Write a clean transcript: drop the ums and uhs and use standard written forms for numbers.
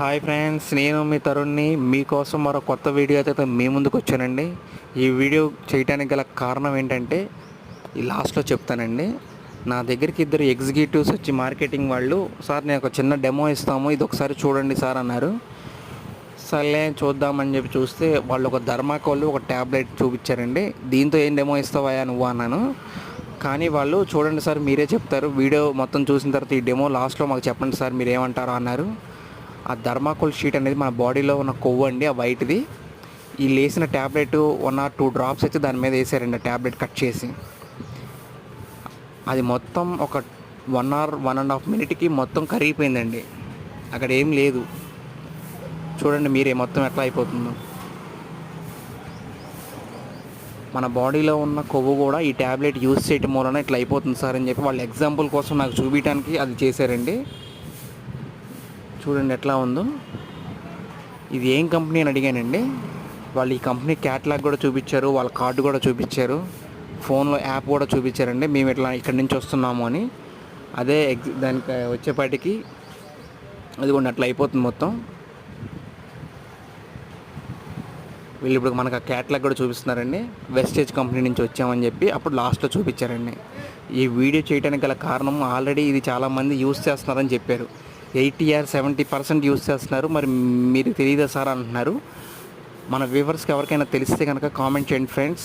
Hi friends, నేను మీ తరుణ్ని మీకోసం మరో కొత్త వీడియో అయితే మీ ముందుకు వచ్చానండి. ఈ వీడియో చేయడానికి గల కారణం ఏంటంటే ఈ లాస్ట్లో చెప్తానండి. నా దగ్గరికి ఇద్దరు ఎగ్జిక్యూటివ్స్ వచ్చి మార్కెటింగ్ వాళ్ళు, సార్ నేను ఒక చిన్న డెమో ఇస్తాము, ఇది ఒకసారి చూడండి సార్ అన్నారు. సర్లే చూద్దామని చెప్పి చూస్తే వాళ్ళు ఒక ధర్మాకోల్ ఒక ట్యాబ్లెట్ చూపించారండి. దీంతో ఏం డెమో ఇస్తావా నువ్వు అన్నాను. కానీ వాళ్ళు చూడండి సార్ మీరే చెప్తారు, వీడియో మొత్తం చూసిన తర్వాత ఈ డెమో లాస్ట్లో మాకు చెప్పండి సార్ మీరు ఏమంటారో అన్నారు. ఆ ధర్మాకోల్ షీట్ అనేది మన బాడీలో ఉన్న కొవ్వు అండి, ఆ వైట్ది. ఈ లేసిన ట్యాబ్లెట్ 1 or 2 డ్రాప్స్ అయితే దాని మీద వేసారండి, ఆ ట్యాబ్లెట్ కట్ చేసి. అది మొత్తం ఒక 1 or 1.5 minute మొత్తం కరిగిపోయిందండి. అక్కడ ఏం లేదు. చూడండి మీరే మొత్తం ఎట్లా అయిపోతుందో. మన బాడీలో ఉన్న కొవ్వు కూడా ఈ ట్యాబ్లెట్ యూజ్ చేయటం వలన ఇట్లా అయిపోతుంది సార్ అని చెప్పి వాళ్ళు ఎగ్జాంపుల్ కోసం నాకు చూపించడానికి అది చేశారండి. చూడండి ఎట్లా ఉందో. ఇది ఏం కంపెనీ అని అడిగానండి. వాళ్ళు ఈ కంపెనీ క్యాటలాగ్ కూడా చూపించారు, వాళ్ళ కార్డు కూడా చూపించారు, ఫోన్లో యాప్ కూడా చూపించారండి, మేము ఇట్లా ఇక్కడి నుంచి వస్తున్నాము అని. అదే దానికి వచ్చేపాటికి అది కూడా అట్లా అయిపోతుంది మొత్తం. వీళ్ళు ఇప్పుడు మనకు ఆ క్యాటలాగ్ కూడా చూపిస్తున్నారండి, వెస్టేజ్ కంపెనీ నుంచి వచ్చామని చెప్పి అప్పుడు లాస్ట్లో చూపించారండి. ఈ వీడియో చేయడానికి గల కారణం ఆల్రెడీ ఇది చాలామంది యూస్ చేస్తున్నారని చెప్పారు. 80 or 70% యూస్ చేస్తున్నారు. మరి మీరు తెలియదా సార్ అంటున్నారు. మన వ్యూవర్స్కి ఎవరికైనా తెలిస్తే కనుక కామెంట్ చేయండి ఫ్రెండ్స్.